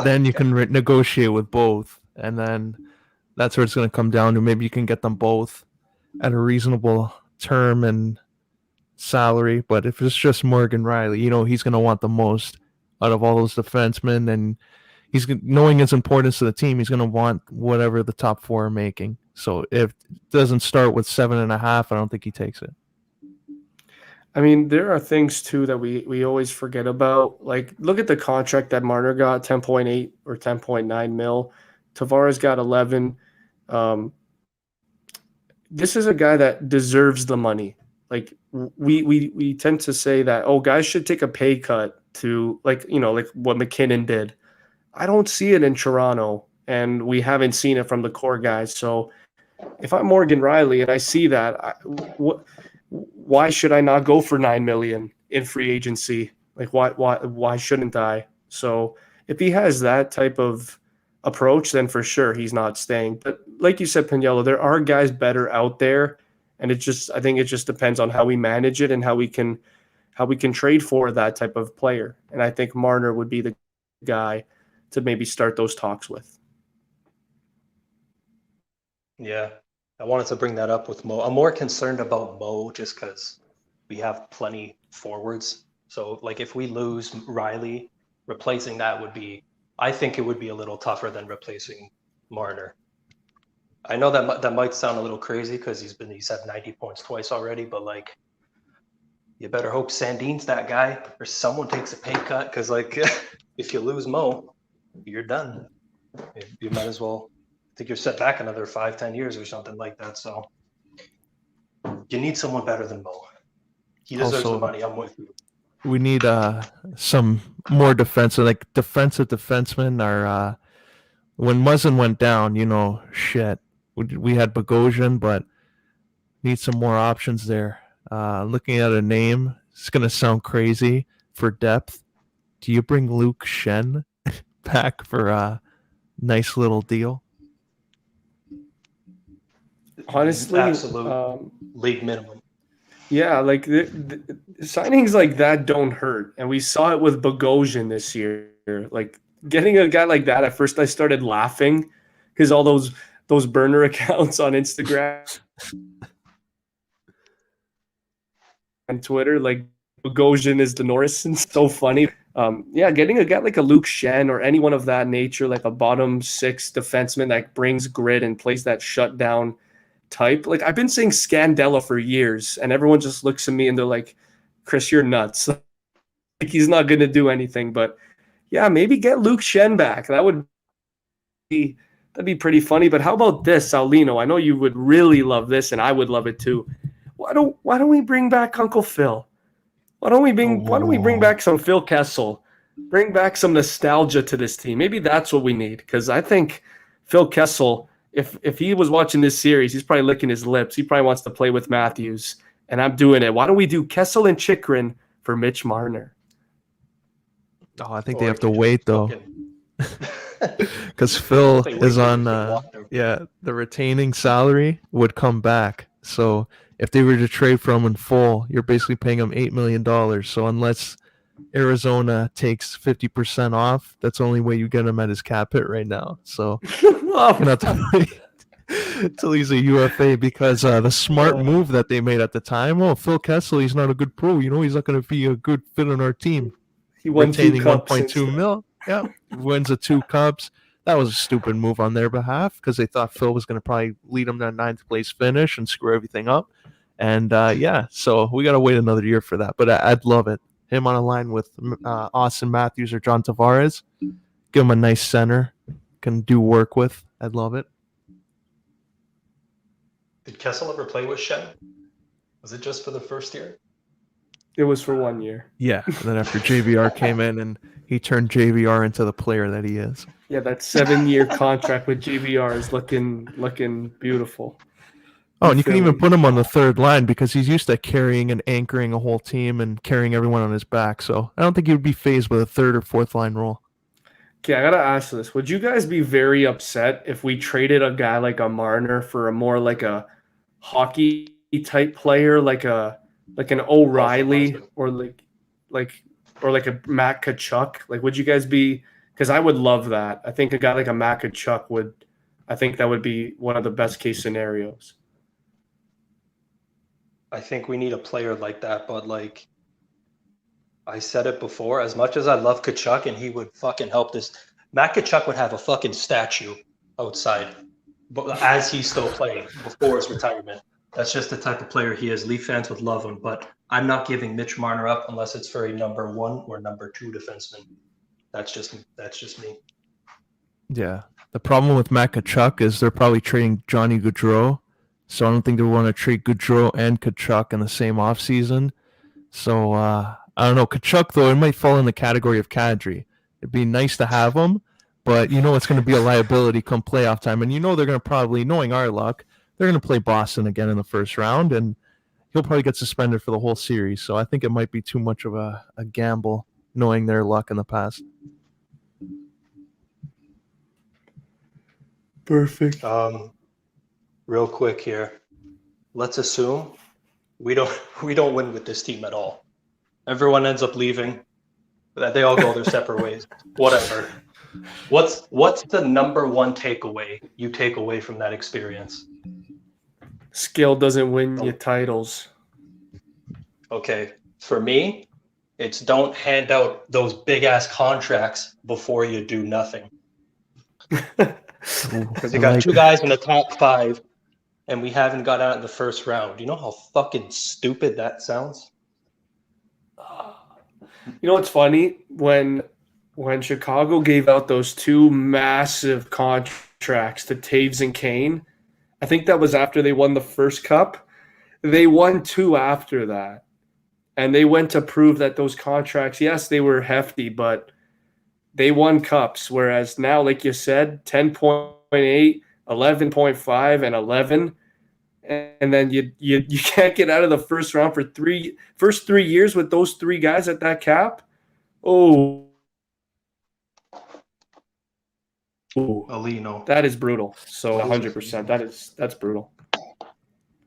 Then you can negotiate with both, and then that's where it's going to come down to. Maybe you can get them both at a reasonable term and salary. But if it's just Morgan Riley, you know he's going to want the most out of all those defensemen, and he's knowing his importance to the team. He's going to want whatever the top 4 are making. So if it doesn't start with 7.5, I don't think he takes it. I mean, there are things, too, that we always forget about. Like, look at the contract that Marner got, 10.8 or 10.9 mil. Tavares got 11. This is a guy that deserves the money. Like, we tend to say that, oh, guys should take a pay cut to, like what McKinnon did. I don't see it in Toronto, and we haven't seen it from the core guys. So if I'm Morgan Riley and I see that, why should I not go for $9 million in free agency? Like, why shouldn't I? So if he has that type of approach, then for sure he's not staying. But like you said, Pagniello, there are guys better out there, and I think it just depends on how we manage it and how we can trade for that type of player. And I think Marner would be the guy to maybe start those talks with. Yeah. I wanted to bring that up with Mo. I'm more concerned about Mo just because we have plenty forwards. So, like, if we lose Riley, replacing that I think it would be a little tougher than replacing Marner. I know that might sound a little crazy because he's had 90 points twice already, but like, you better hope Sandin's that guy or someone takes a pay cut, because like, if you lose Mo, you're done. You might as well. I think you're set back another 5-10 years or something like that. So you need someone better than Mo. He deserves the money. I'm with you. We need some more defensive defensemen are when Muzzin went down, shit. We had Bogosian, but need some more options there. Looking at a name, it's gonna sound crazy for depth. Do you bring Luke Shen back for a nice little deal? Honestly, absolute league minimum. Yeah, like the signings like that don't hurt, and we saw it with Bogosian this year. Like, getting a guy like that, at first I started laughing because all those burner accounts on Instagram and Twitter, like Bogosian is the Norris, and so funny. Getting a guy like a Luke Shen or anyone of that nature, like a bottom 6 defenseman that brings grit and plays that shutdown type. Like, I've been saying Scandella for years, and everyone just looks at me and they're like, Chris, you're nuts. Like, he's not going to do anything. But yeah, maybe get Luke Shen back. That'd be pretty funny. But how about this, Aulino? I know you would really love this, and I would love it too. Why don't we bring back Uncle Phil? Why don't we bring back some Phil Kessel? Bring back some nostalgia to this team. Maybe that's what we need, because I think Phil Kessel, if he was watching this series, he's probably licking his lips. He probably wants to play with Matthews, and I'm doing it. Why don't we do Kessel and Chychrun for Mitch Marner. Oh, I think Or they he have to could just wait though, because Phil They wait is till on. he's gonna walk there. The retaining salary would come back. So if they were to trade for him in full, you're basically paying him $8 million. So unless Arizona takes 50% off, that's the only way you get him at his cap hit right now. So you're gonna have to wait till he's a UFA, because the smart move that they made at the time, Phil Kessel, he's not a good pro. He's not going to be a good fit on our team. He won 2 Retaining cups 1.2 instead. mil. Yeah, wins the 2 cups. That was a stupid move on their behalf, because they thought Phil was going to probably lead them to a 9th place finish and screw everything up. And so we got to wait another year for that. But I'd love it. Him on a line with Austin Matthews or John Tavares. Give him a nice center. Can do work with. I'd love it. Did Kessel ever play with Shen? Was it just for the first year? It was for 1 year. Yeah. And then after JVR came in, and he turned JVR into the player that he is. Yeah, that 7-year contract with JVR is looking beautiful. Oh, and you can even put him on the third line, because he's used to carrying and anchoring a whole team and carrying everyone on his back. So I don't think he would be phased with a third or fourth line role. Okay, I gotta ask this. Would you guys be very upset if we traded a guy like a Marner for a more like a hockey type player, like an O'Reilly or like a Matt Tkachuk? Like, would you guys be? Because I would love that. I think a guy like a Matt Tkachuk would. I think that would be one of the best case scenarios. I think we need a player like that, but like I said it before, as much as I love Tkachuk and he would fucking help this, Matt Tkachuk would have a fucking statue outside, but as he's still playing before his retirement. That's just the type of player he is. Leaf fans would love him, but I'm not giving Mitch Marner up unless it's for a number 1 or number 2 defenseman. That's just me. Yeah. The problem with Matt Tkachuk is they're probably trading Johnny Gaudreau. So I don't think they want to trade Gaudreau and Tkachuk in the same offseason. So I don't know. Tkachuk, though, it might fall in the category of Kadri. It'd be nice to have him, but it's going to be a liability come playoff time. And they're going to probably, knowing our luck, they're going to play Boston again in the first round, and he'll probably get suspended for the whole series. So I think it might be too much of a gamble, knowing their luck in the past. Perfect. Real quick here. Let's assume we don't win with this team at all. Everyone ends up leaving. That they all go their separate ways. Whatever. What's the number 1 takeaway you take away from that experience? Skill doesn't win you titles. Okay. For me, it's don't hand out those big ass contracts before you do nothing. Because you got 2 guys in the top 5, and we haven't got out in the first round. You know how fucking stupid that sounds? You know what's funny? When Chicago gave out those 2 massive contracts to Taves and Kane, I think that was after they won the first cup. They won 2 after that. And they went to prove that those contracts, yes, they were hefty, but they won cups. Whereas now, like you said, 10.8, 11.5, and 11. And then you can't get out of the first round for first 3 years with those 3 guys at that cap. Oh, Aulino. that is brutal. So 100%, that's brutal.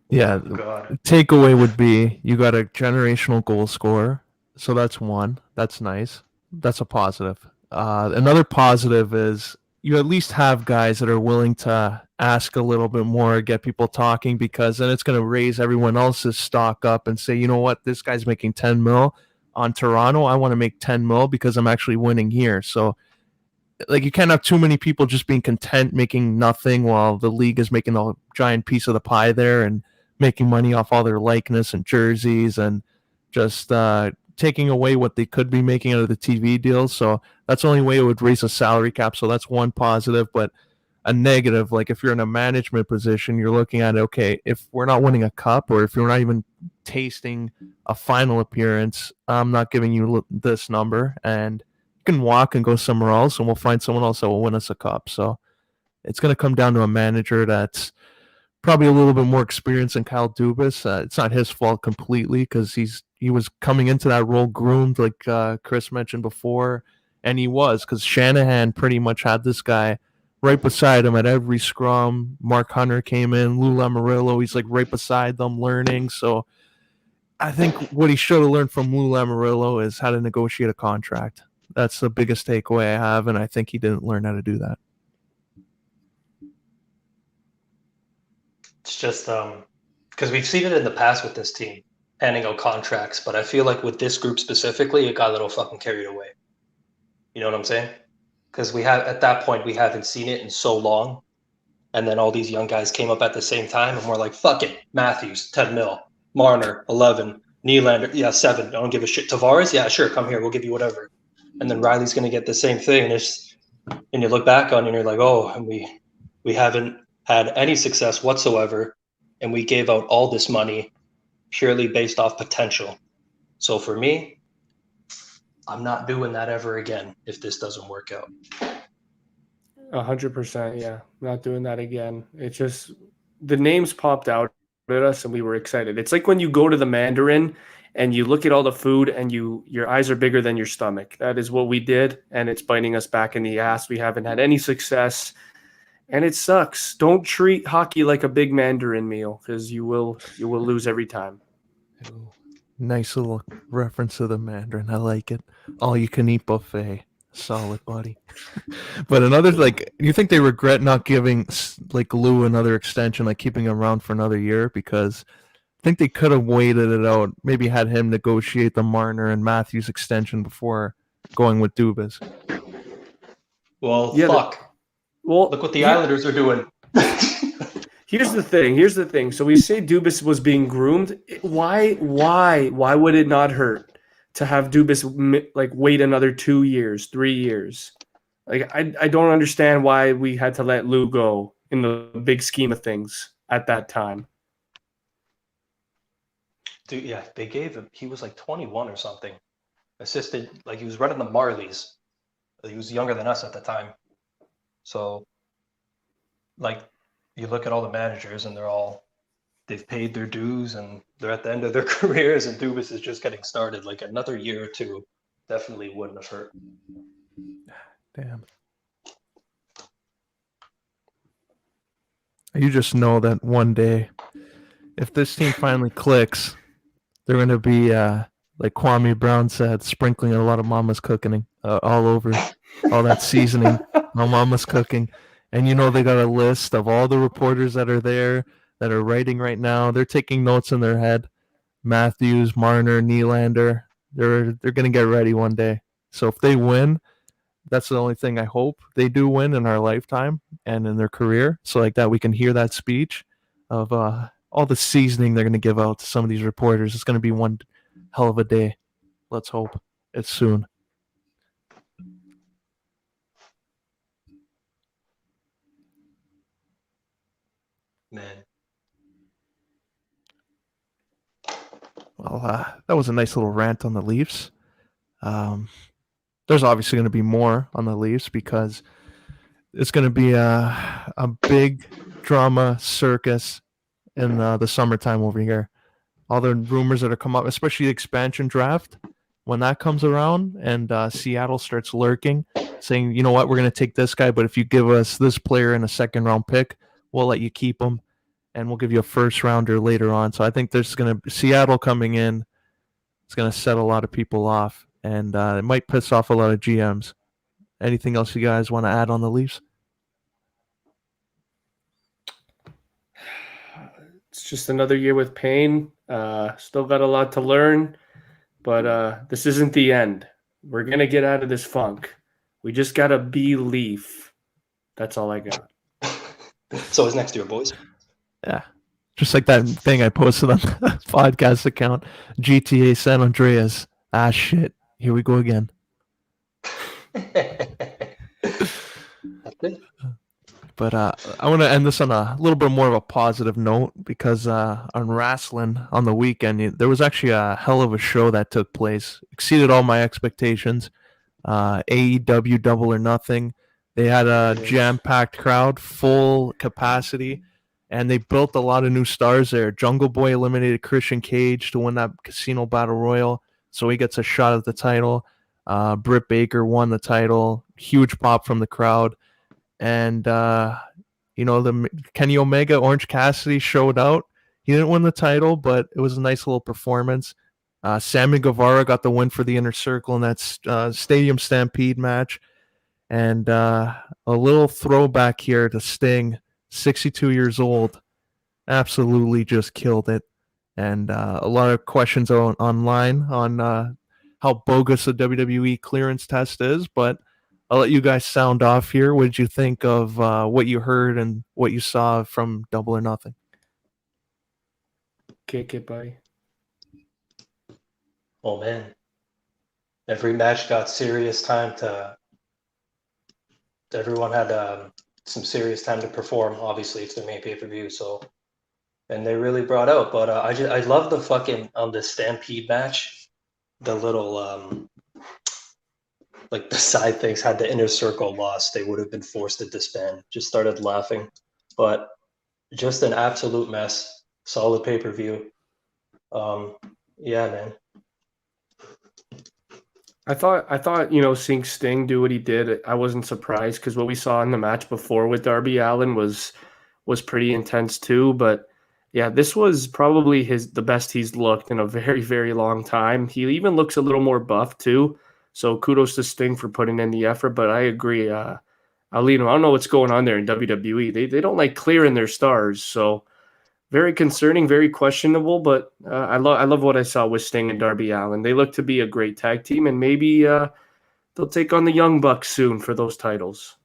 Yeah, God. Takeaway would be you got a generational goal scorer, so that's one. That's nice. That's a positive. Another positive is you at least have guys that are willing to ask a little bit more, get people talking, because then it's going to raise everyone else's stock up and say, you know what, this guy's making 10 mil on Toronto. I want to make 10 mil because I'm actually winning here. So like you can't have too many people just being content making nothing while the league is making a giant piece of the pie there and making money off all their likeness and jerseys and just taking away what they could be making out of the TV deals. So that's the only way it would raise a salary cap. So that's one positive, but a negative, like if you're in a management position, you're looking at, okay, if we're not winning a cup or if you're not even tasting a final appearance, I'm not giving you this number, and you can walk and go somewhere else and we'll find someone else that will win us a cup. So it's going to come down to a manager that's probably a little bit more experienced than Kyle Dubas. It's not his fault completely because he's he was coming into that role groomed, like Chris mentioned before, and he was, because Shanahan pretty much had this guy right beside him at every scrum. Mark Hunter came in, Lou Lamoriello, he's like right beside them learning. So I think what he should have learned from Lou Lamoriello is how to negotiate a contract. That's the biggest takeaway I have, and I think he didn't learn how to do that. It's just because we've seen it in the past with this team, handing out contracts, but I feel like with this group specifically, it got a little fucking carried away. You know what I'm saying? Because at that point, we haven't seen it in so long. And then all these young guys came up at the same time, and we're like, fuck it. Matthews, 10 mil. Marner, 11. Nylander, yeah, 7. I don't give a shit. Tavares, yeah, sure, come here. We'll give you whatever. And then Riley's going to get the same thing. And you look back on it and you're like, oh, and we haven't had any success whatsoever. And we gave out all this money purely based off potential. So for me, I'm not doing that ever again if this doesn't work out. 100%, yeah. Not doing that again. It's just the names popped out at us and we were excited. It's like when you go to the Mandarin and you look at all the food and your eyes are bigger than your stomach. That is what we did, and it's biting us back in the ass. We haven't had any success, and it sucks. Don't treat hockey like a big Mandarin meal, because you will lose every time. Nice little reference to the Mandarin. I like it. All you can eat buffet. Solid, buddy. But another, like, you think they regret not giving like Lou another extension, like keeping him around for another year? Because I think they could have waited it out, maybe had him negotiate the Marner and Matthews extension before going with Dubas. Well, yeah, fuck. Look what the Islanders are doing. Here's the thing. So we say Dubas was being groomed. Why would it not hurt to have Dubas like wait another 2 years, 3 years? Like I don't understand why we had to let Lou go in the big scheme of things at that time. Dude, yeah, they gave him. He was like 21 or something. Assisted, like he was running the Marlies. He was younger than us at the time. So, like, you look at all the managers and they've paid their dues and they're at the end of their careers, and Dubas is just getting started. Like another year or two definitely wouldn't have hurt. Damn. You just know that one day, if this team finally clicks, they're going to be, like Kwame Brown said, sprinkling a lot of mama's cooking all over, all that seasoning, all mama's cooking. And you know they got a list of all the reporters that are there, that are writing right now. They're taking notes in their head. Matthews, Marner, Nylander, they're going to get ready one day. So if they win, that's the only thing I hope they do win in our lifetime and in their career. So like that, we can hear that speech of all the seasoning they're going to give out to some of these reporters. It's going to be one hell of a day. Let's hope it's soon. Man. Well, that was a nice little rant on the Leafs. There's obviously going to be more on the Leafs because it's going to be a big drama circus in the summertime over here. All the rumors that are come up, especially the expansion draft, when that comes around and Seattle starts lurking, saying, you know what, we're going to take this guy, but if you give us this player in a second-round pick, we'll let you keep him, and we'll give you a first-rounder later on. So I think there's going to be Seattle coming in. It's going to set a lot of people off, and it might piss off a lot of GMs. Anything else you guys want to add on the Leafs? It's just another year with pain. Still got a lot to learn, but this isn't the end. We're going to get out of this funk. We just got to be Leaf. That's all I got. So it's next year, boys. Yeah. Just like that thing I posted on the podcast account, GTA San Andreas. Ah, shit. Here we go again. That's it. But I want to end this on a little bit more of a positive note because on wrestling on the weekend, there was actually a hell of a show that took place. Exceeded all my expectations. AEW Double or Nothing. They had a jam-packed crowd, full capacity. and they built a lot of new stars there. Jungle Boy eliminated Christian Cage to win that Casino Battle Royal, so he gets a shot at the title. Britt Baker won the title, huge pop from the crowd, and the Kenny Omega, Orange Cassidy showed out. He didn't win the title, but it was a nice little performance. Sammy Guevara got the win for the Inner Circle in that Stadium Stampede match. And a little throwback here to Sting, 62 years old, absolutely just killed it. And a lot of questions online on how bogus the WWE clearance test is, but I'll let you guys sound off here. What did you think of what you heard and what you saw from Double or Nothing? Kick it, buddy. Oh man, every match got serious time to. Everyone had some serious time to perform. Obviously, it's their main pay-per-view, so and they really brought out. But I love the fucking on the Stampede match, the little like the side things had the Inner Circle lost, they would have been forced to disband. Just started laughing, but just an absolute mess. Solid pay-per-view. Yeah, man. I thought, seeing Sting do what he did, I wasn't surprised because what we saw in the match before with Darby Allin was pretty intense too. But yeah, this was probably the best he's looked in a very, very long time. He even looks a little more buff too. So kudos to Sting for putting in the effort. But I agree, Aulino, I don't know what's going on there in WWE. They don't like clearing their stars. So very concerning, very questionable, but I love what I saw with Sting and Darby Allin. They look to be a great tag team, and maybe they'll take on the Young Bucks soon for those titles.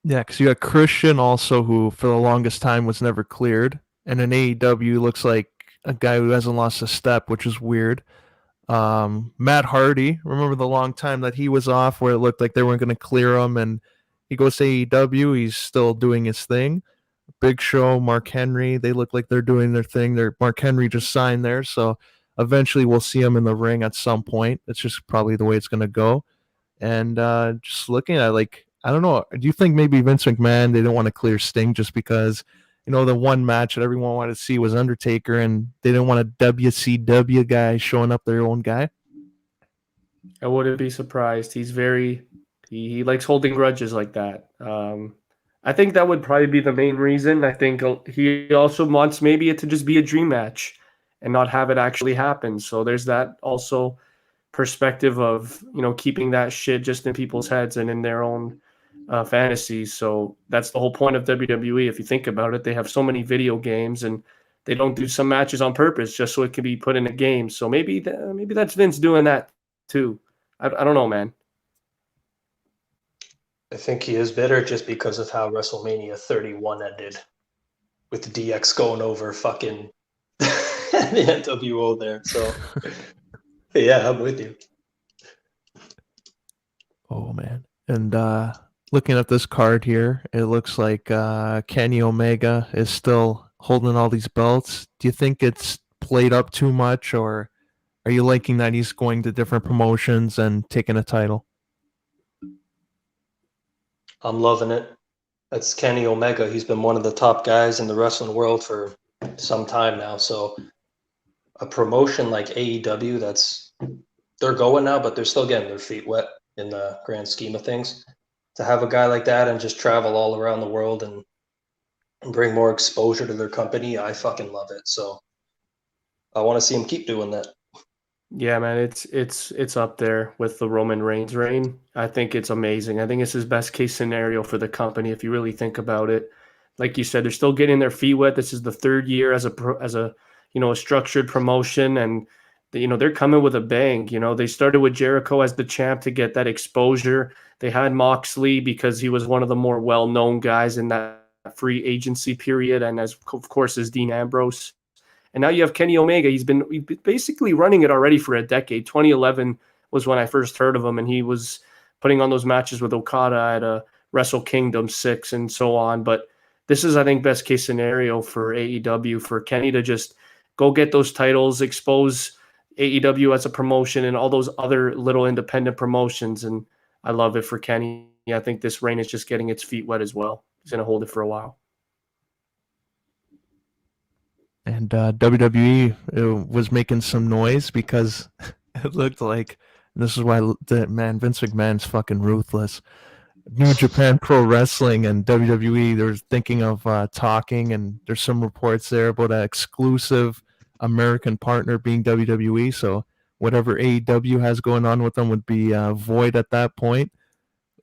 Yeah, because you got Christian also, who for the longest time was never cleared, and in AEW looks like a guy who hasn't lost a step, which is weird. Matt Hardy, remember the long time that he was off where it looked like they weren't going to clear him, and he goes to AEW, he's still doing his thing. Big Show, Mark Henry, they look like they're doing their thing. Mark Henry just signed there, so eventually we'll see him in the ring at some point. It's just probably the way it's going to go. And just looking at I don't know, do you think maybe Vince McMahon, they didn't want to clear Sting just because, the one match that everyone wanted to see was Undertaker, and they didn't want a WCW guy showing up their own guy? I wouldn't be surprised. He likes holding grudges like that. I think that would probably be the main reason. I think he also wants maybe it to just be a dream match and not have it actually happen. So there's that also perspective of, keeping that shit just in people's heads and in their own fantasies. So that's the whole point of WWE. If you think about it, they have so many video games and they don't do some matches on purpose just so it can be put in a game. So maybe that's Vince doing that too. I don't know, man. I think he is bitter just because of how WrestleMania 31 ended, with DX going over fucking the NWO there. So, yeah, I'm with you. Oh, man. And looking at this card here, it looks like Kenny Omega is still holding all these belts. Do you think it's played up too much, or are you liking that he's going to different promotions and taking a title? I'm loving it. That's Kenny Omega. He's been one of the top guys in the wrestling world for some time now. So a promotion like AEW, they're going now, but they're still getting their feet wet in the grand scheme of things. To have a guy like that and just travel all around the world and bring more exposure to their company, I fucking love it. So I want to see him keep doing that. Yeah, man, it's up there with the Roman Reigns reign. I think it's amazing. I think it's his best case scenario for the company if you really think about it. Like you said, they're still getting their feet wet. This is the third year as a structured promotion, and they're coming with a bang. They started with Jericho as the champ to get that exposure. They had Moxley because he was one of the more well-known guys in that free agency period, and of course is Dean Ambrose. And now you have Kenny Omega. He's been basically running it already for a decade. 2011 was when I first heard of him, and he was putting on those matches with Okada at Wrestle Kingdom 6 and so on. But this is, I think, best case scenario for AEW, for Kenny to just go get those titles, expose AEW as a promotion and all those other little independent promotions. And I love it for Kenny. I think this reign is just getting its feet wet as well. He's going to hold it for a while. and WWE was making some noise because it looked like, and this is why Vince McMahon's fucking ruthless. New Japan Pro Wrestling and WWE, they're thinking of talking, and there's some reports there about an exclusive American partner being WWE. So whatever AEW has going on with them would be void at that point.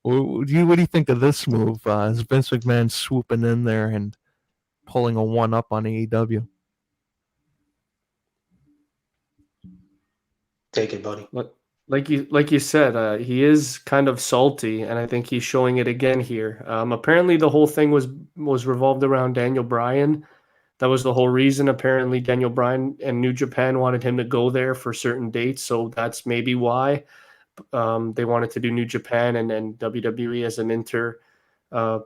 What do you think of this move? Is Vince McMahon swooping in there and pulling a one up on AEW? Take it, buddy. Like you said, he is kind of salty, and I think he's showing it again here. Apparently, the whole thing was revolved around Daniel Bryan. That was the whole reason. Apparently, Daniel Bryan and New Japan wanted him to go there for certain dates, so that's maybe why they wanted to do New Japan and WWE as an inter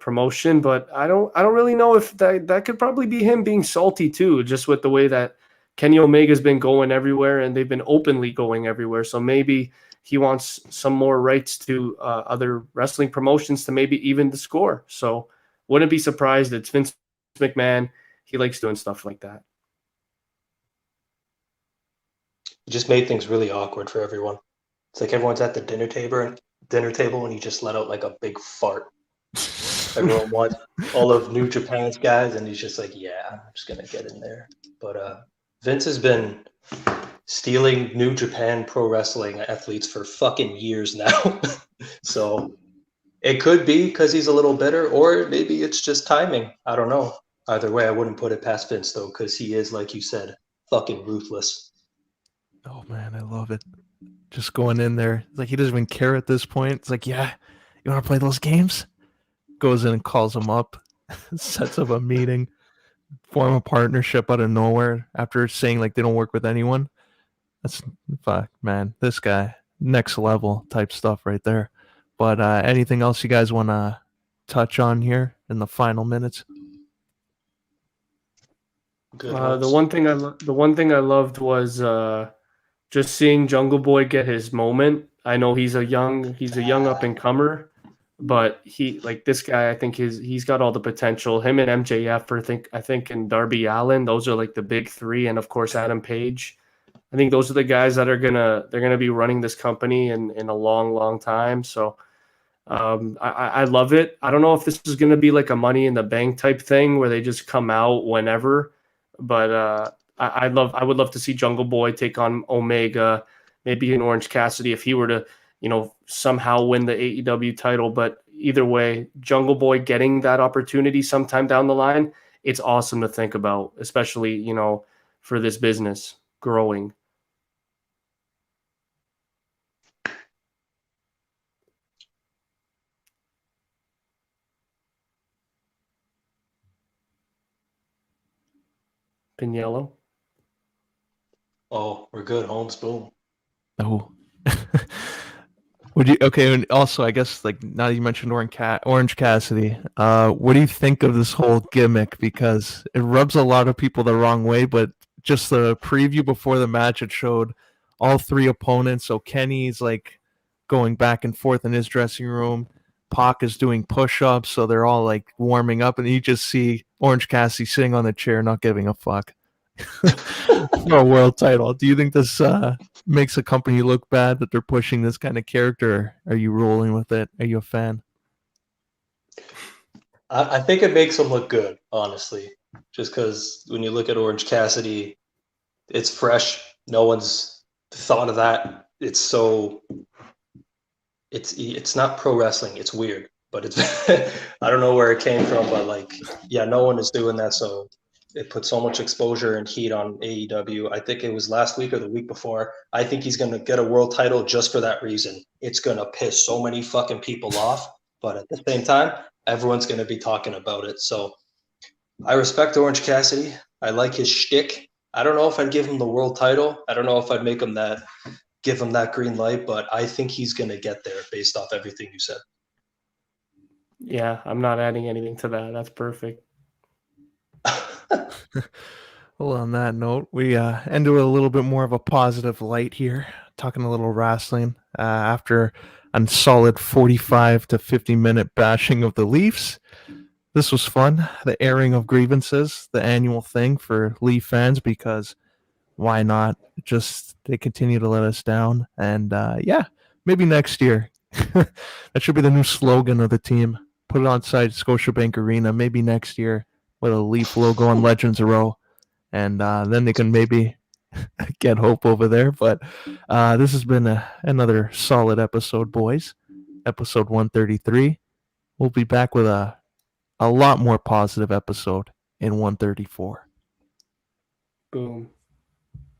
promotion. But I don't really know if that could probably be him being salty too, just with the way that Kenny Omega's been going everywhere, and they've been openly going everywhere. So maybe he wants some more rights to other wrestling promotions to maybe even the score. So wouldn't be surprised. It's Vince McMahon. He likes doing stuff like that. It just made things really awkward for everyone. It's like everyone's at the dinner table, and he just let out like a big fart. Everyone wants all of New Japan's guys, and he's just like, yeah, I'm just gonna get in there. But Vince has been stealing New Japan Pro Wrestling athletes for fucking years now. So it could be because he's a little bitter, or maybe it's just timing. I don't know. Either way, I wouldn't put it past Vince, though, because he is, like you said, fucking ruthless. Oh, man, I love it. Just going in there. It's like he doesn't even care at this point. It's like, yeah, you want to play those games? Goes in and calls him up, sets up a meeting, form a partnership out of nowhere after saying like they don't work with anyone. That's fuck, man. This guy, next level type stuff right there. But anything else you guys want to touch on here in the final minutes? The one thing I loved was just seeing Jungle Boy get his moment. I know he's a young up and comer, but this guy, I think he's got all the potential. Him and MJF, I think, and Darby Allin, those are like the big three, and of course Adam Page. I think those are the guys that they're gonna be running this company in a long time. So I love it. I don't know if this is gonna be like a Money in the Bank type thing where they just come out whenever, but I would love to see Jungle Boy take on Omega, maybe an Orange Cassidy if he were to, somehow win the AEW title. But either way, Jungle Boy getting that opportunity sometime down the line, it's awesome to think about, especially, for this business growing. Pagniello. Oh, we're good. Holmes, boom. Oh. Would you okay? And also, I guess like now that you mentioned Orange Cassidy, what do you think of this whole gimmick? Because it rubs a lot of people the wrong way. But just the preview before the match, it showed all three opponents. So Kenny's like going back and forth in his dressing room. Pac is doing push-ups, so they're all like warming up, and you just see Orange Cassidy sitting on the chair, not giving a fuck. For a world title. Do you think this makes a company look bad that they're pushing this kind of character? Or are you rolling with it? Are you a fan? I think it makes them look good, honestly. Just because when you look at Orange Cassidy, it's fresh. No one's thought of that. It's not pro wrestling. It's weird, but it's I don't know where it came from, but no one is doing that. So it put so much exposure and heat on AEW. I think it was last week or the week before. I think he's going to get a world title just for that reason. It's going to piss so many fucking people off, but at the same time, everyone's going to be talking about it. So I respect Orange Cassidy. I like his shtick. I don't know if I'd give him the world title. I don't know if I'd give him that green light, but I think he's going to get there based off everything you said. Yeah, I'm not adding anything to that. That's perfect. Well, on that note, we end with a little bit more of a positive light here, talking a little wrestling. After a solid 45 to 50 minute bashing of the Leafs, this was fun. The airing of grievances, the annual thing for Leaf fans, because why not? Just they continue to let us down, and maybe next year. That should be the new slogan of the team. Put it outside Scotiabank Arena. Maybe next year with a Leaf logo on Legends Row, and then they can maybe get hope over there. But this has been another solid episode, boys. Episode 133. We'll be back with a lot more positive episode in 134. Boom.